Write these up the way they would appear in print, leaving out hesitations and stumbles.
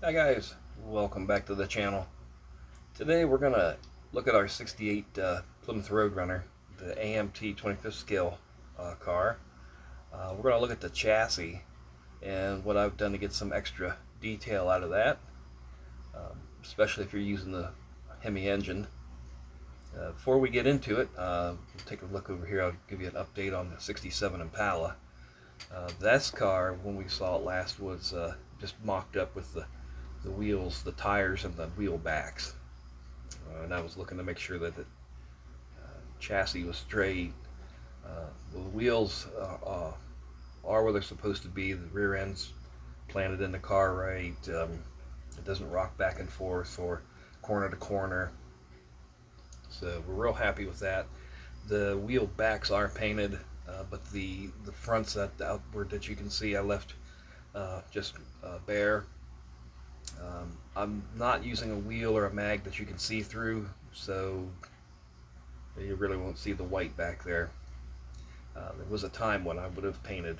Hi guys, welcome back to the channel. Today we're going to look at our 68 Plymouth Roadrunner, the AMT 25th scale car. We're going to look at the chassis and what I've done to get some extra detail out of that, especially if you're using the Hemi engine. Before we get into it, we'll take a look over here. I'll give you an update on the 67 Impala. This car, when we saw it last, was just mocked up with the wheels, the tires, and the wheel backs. And I was looking to make sure that the chassis was straight. The wheels are where they're supposed to be. The rear end's planted in the car right. It doesn't rock back and forth or corner to corner. So we're real happy with that. The wheel backs are painted, but the fronts, that outward that you can see, I left just bare. I'm not using a wheel or a mag that you can see through, so you really won't see the white back there. There was a time when I would have painted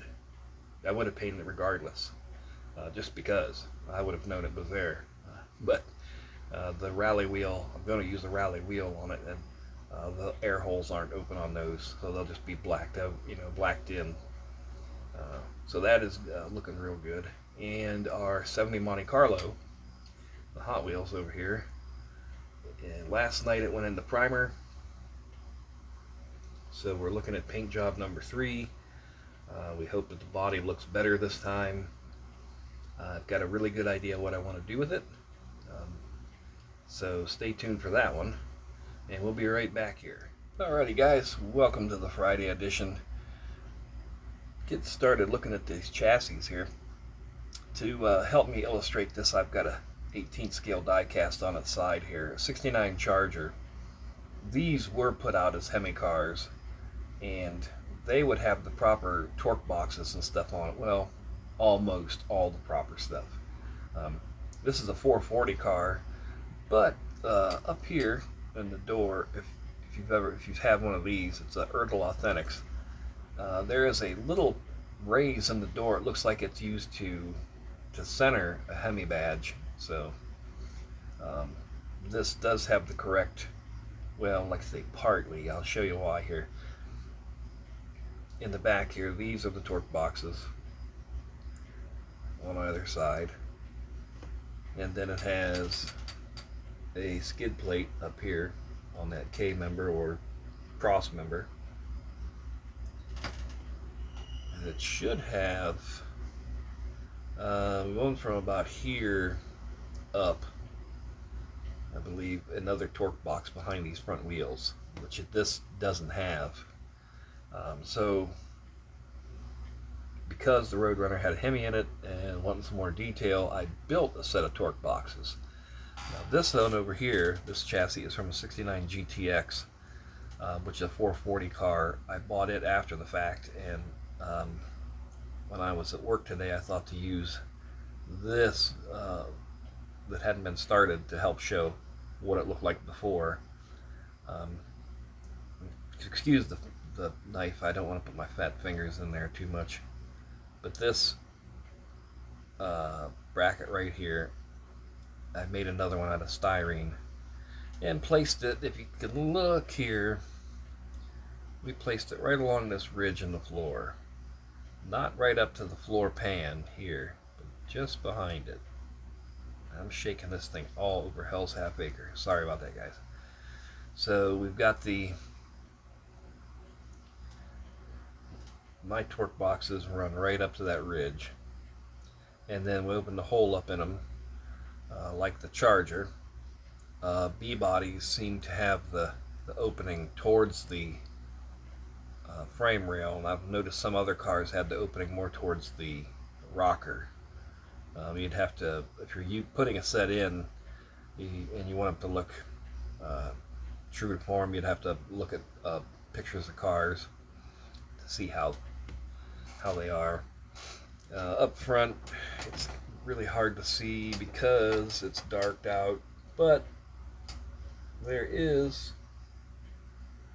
it regardless, just because I would have known it was there. But the rally wheel, I'm going to use the rally wheel on it, and the air holes aren't open on those, so they'll just be blacked out, blacked in. So that is looking real good. And our 70 Monte Carlo, the Hot Wheels over here, and last night it went into primer, so we're looking at paint job number 3. We hope that the body looks better this time. I've got a really good idea what I want to do with it, so stay tuned for that one, and we'll be right back here. Alrighty guys, welcome to the Friday edition. Get started looking at these chassis here. To help me illustrate this, I've got a 18th scale die cast on its side here, a 69 Charger. These were put out as Hemi cars, and they would have the proper torque boxes and stuff on it. Well, almost all the proper stuff. This is a 440 car, but up here in the door, if you've had one of these, it's a Ertl Authentics. There is a little raise in the door. It looks like it's used to center a Hemi badge. So this does have the correct, well, like I say, partly. I'll show you why here. In the back here, these are the torque boxes on either side, and then it has a skid plate up here on that K member or cross member. And it should have going from about here up, I believe, another torque box behind these front wheels, which this doesn't have. So because the Roadrunner had a Hemi in it and wanted some more detail, I built a set of torque boxes. Now this one over here, this chassis is from a 69 GTX, which is a 440 car. I bought it after the fact, and when I was at work today, I thought to use this that hadn't been started to help show what it looked like before. Excuse the knife, I don't want to put my fat fingers in there too much. But this bracket right here, I made another one out of styrene and placed it, if you can look here, we placed it right along this ridge in the floor. Not right up to the floor pan here, but just behind it. I'm shaking this thing all over hell's half acre. Sorry about that, guys. So we've got my torque boxes run right up to that ridge, and then we open the hole up in them like the Charger. B bodies seem to have the opening towards the frame rail, and I've noticed some other cars had the opening more towards the rocker. You'd have to, if you're putting a set in and you want them to look true to form, you'd have to look at pictures of cars to see how they are. Up front, it's really hard to see because it's darked out, but there is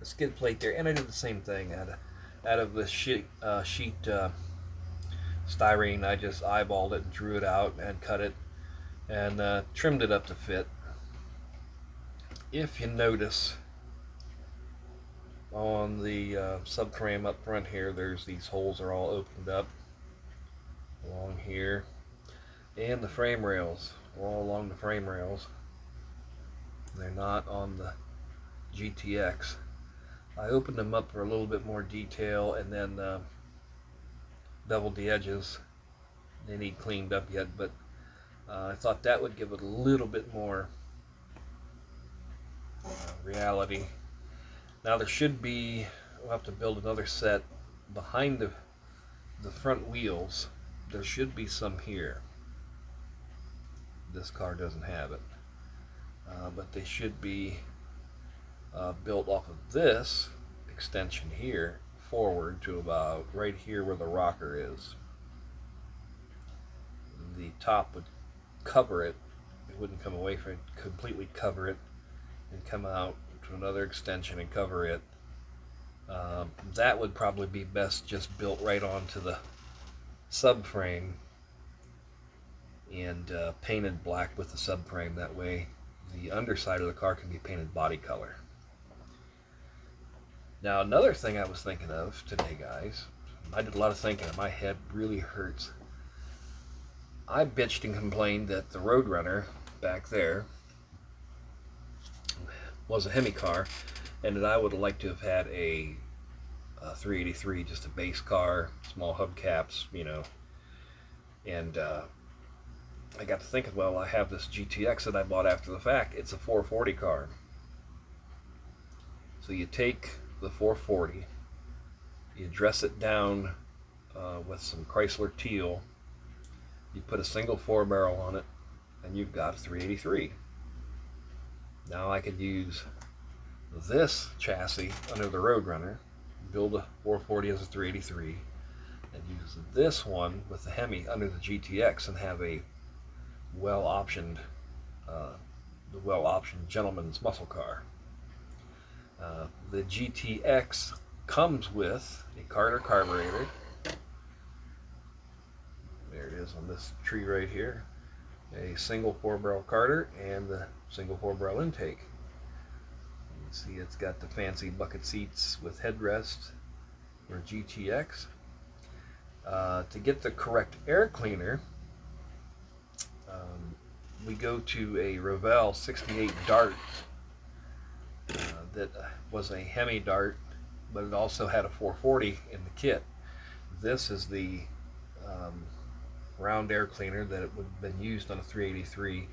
a skid plate there, and I did the same thing out of the sheet styrene. I just eyeballed it and drew it out and cut it and trimmed it up to fit. If you notice on the subframe up front here, there's these holes are all opened up along here, and the frame rails are all along the frame rails. They're not on the GTX. I opened them up for a little bit more detail, and then beveled the edges. They need cleaned up yet, but I thought that would give it a little bit more reality. Now there should be, we'll have to build another set behind the front wheels. There should be some here. This car doesn't have it, but they should be built off of this extension here forward to about right here where the rocker is. The top would cover it. It wouldn't come away from it, completely cover it and come out to another extension and cover it. That would probably be best just built right onto the subframe and painted black with the subframe. That way the underside of the car can be painted body color. Now another thing I was thinking of today, guys, I did a lot of thinking and my head really hurts. I bitched and complained that the Roadrunner back there was a Hemi car, and that I would have liked to have had a 383, just a base car, small hubcaps, you know. And I got to thinking, well, I have this GTX that I bought after the fact. It's a 440 car. So you take the 440, you dress it down with some Chrysler teal, you put a single 4-barrel on it, and you've got a 383. Now I could use this chassis under the Roadrunner, build a 440 as a 383, and use this one with the Hemi under the GTX and have a well-optioned gentleman's muscle car. The GTX comes with a Carter carburetor. There it is on this tree right here. A single 4-barrel Carter and the single 4-barrel intake. You can see it's got the fancy bucket seats with headrests for GTX. To get the correct air cleaner, we go to a Revell 68 Dart that was a Hemi Dart, but it also had a 440 in the kit. This is the round air cleaner that it would have been used on a 383.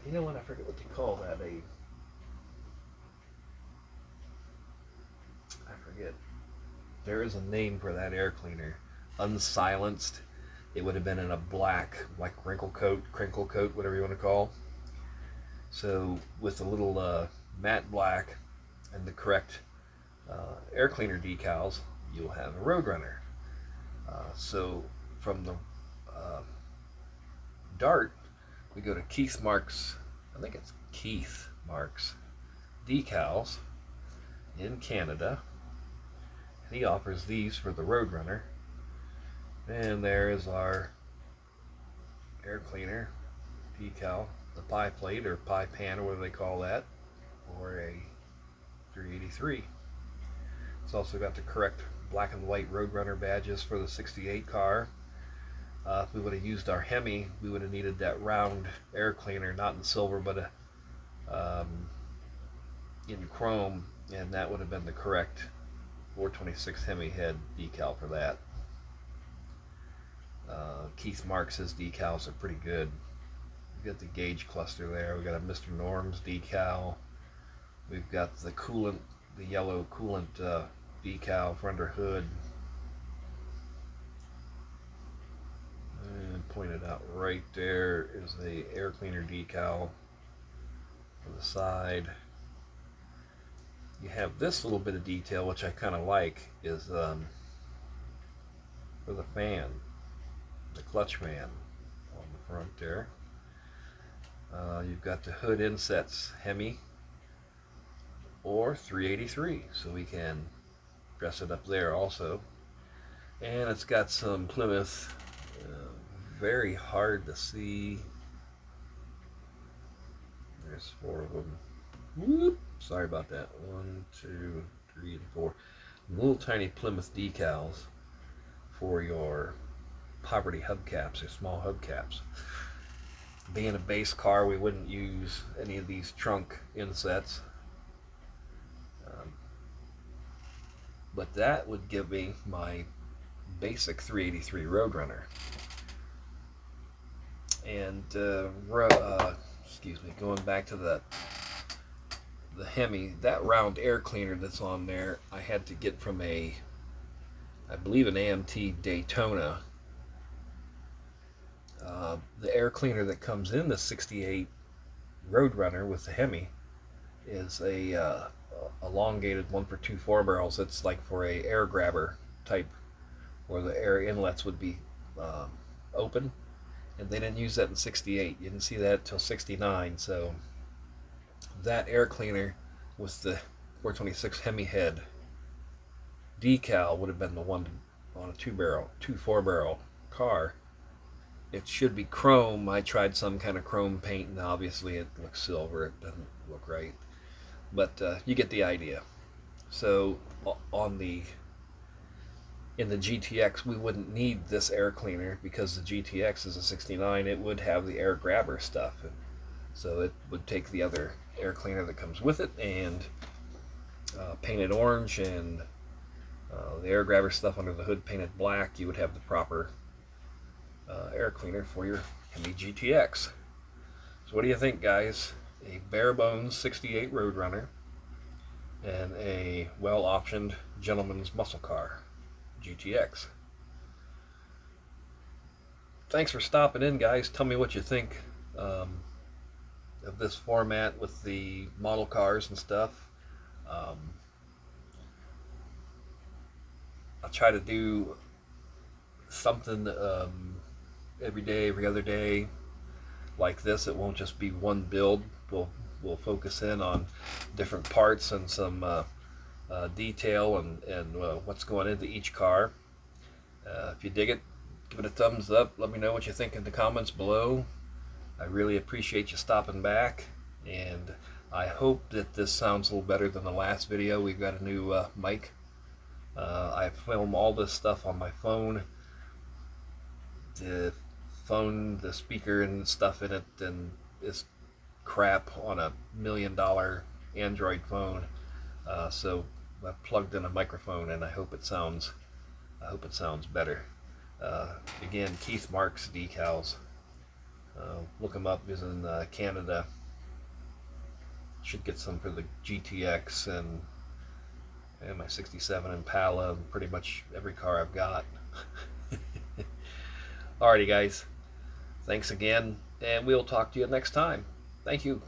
You know what, I forget what they call that. I forget. There is a name for that air cleaner. Unsilenced. It would have been in a black, like crinkle coat, whatever you want to call. So with a little matte black and the correct air cleaner decals, you'll have a Roadrunner. So from the Dart, we go to Keith Marks, I think it's Keith Marks decals in Canada. He offers these for the Roadrunner. And there is our air cleaner decal, the pie plate or pie pan or whatever they call that, or a 383. It's also got the correct black and white Roadrunner badges for the 68 car. If we would have used our Hemi, we would have needed that round air cleaner, not in silver, but in chrome, and that would have been the correct 426 Hemi head decal for that. Keith Marks' decals are pretty good. We've got the gauge cluster there. We've got a Mr. Norm's decal. We've got the coolant, the yellow coolant decal for under hood. And pointed out right there is the air cleaner decal for the side. You have this little bit of detail, which I kind of like, is for the fan, the clutch fan on the front there. You've got the hood insets, Hemi or 383, so we can dress it up there also. And it's got some Plymouth very hard to see. There's 4 of them. Whoop. Sorry about that. 1, 2, 3, and 4. Little tiny Plymouth decals for your poverty hubcaps, your small hubcaps. Being a base car, we wouldn't use any of these trunk insets. But that would give me my basic 383 Roadrunner. And excuse me, going back to the Hemi, that round air cleaner that's on there, I had to get from I believe an AMT Daytona. The air cleaner that comes in the 68 Roadrunner with the Hemi is a elongated 1 for 2 4-barrels. It's like for a air grabber type, where the air inlets would be open, and they didn't use that in 68. You didn't see that till 69. So that air cleaner with the 426 Hemi head decal would have been the one on a 2 4-barrel car. It should be chrome. I tried some kind of chrome paint, and obviously it looks silver. It doesn't look right, but you get the idea. So in the GTX, we wouldn't need this air cleaner because the GTX is a 69. It would have the air grabber stuff, and so it would take the other air cleaner that comes with it and paint it orange, and the air grabber stuff under the hood painted black. You would have the proper air cleaner for your Hemi GTX. So what do you think, guys? A bare bones 68 Roadrunner and a well optioned gentleman's muscle car GTX. Thanks for stopping in, guys. Tell me what you think of this format with the model cars and stuff. I'll try to do something every day, every other day like this. It won't just be one build. We'll focus in on different parts and some detail and what's going into each car. If you dig it, give it a thumbs up. Let me know what you think in the comments below. I really appreciate you stopping back, and I hope that this sounds a little better than the last video. We've got a new mic. I film all this stuff on my phone. The speaker and stuff in it, and is crap on a $1 million Android phone. So I plugged in a microphone, and I hope it sounds better. Again, Keith Marks decals. Look him up. He's in Canada. Should get some for the GTX and my 67 Impala, and pretty much every car I've got. Alrighty, guys. Thanks again, and we'll talk to you next time. Thank you.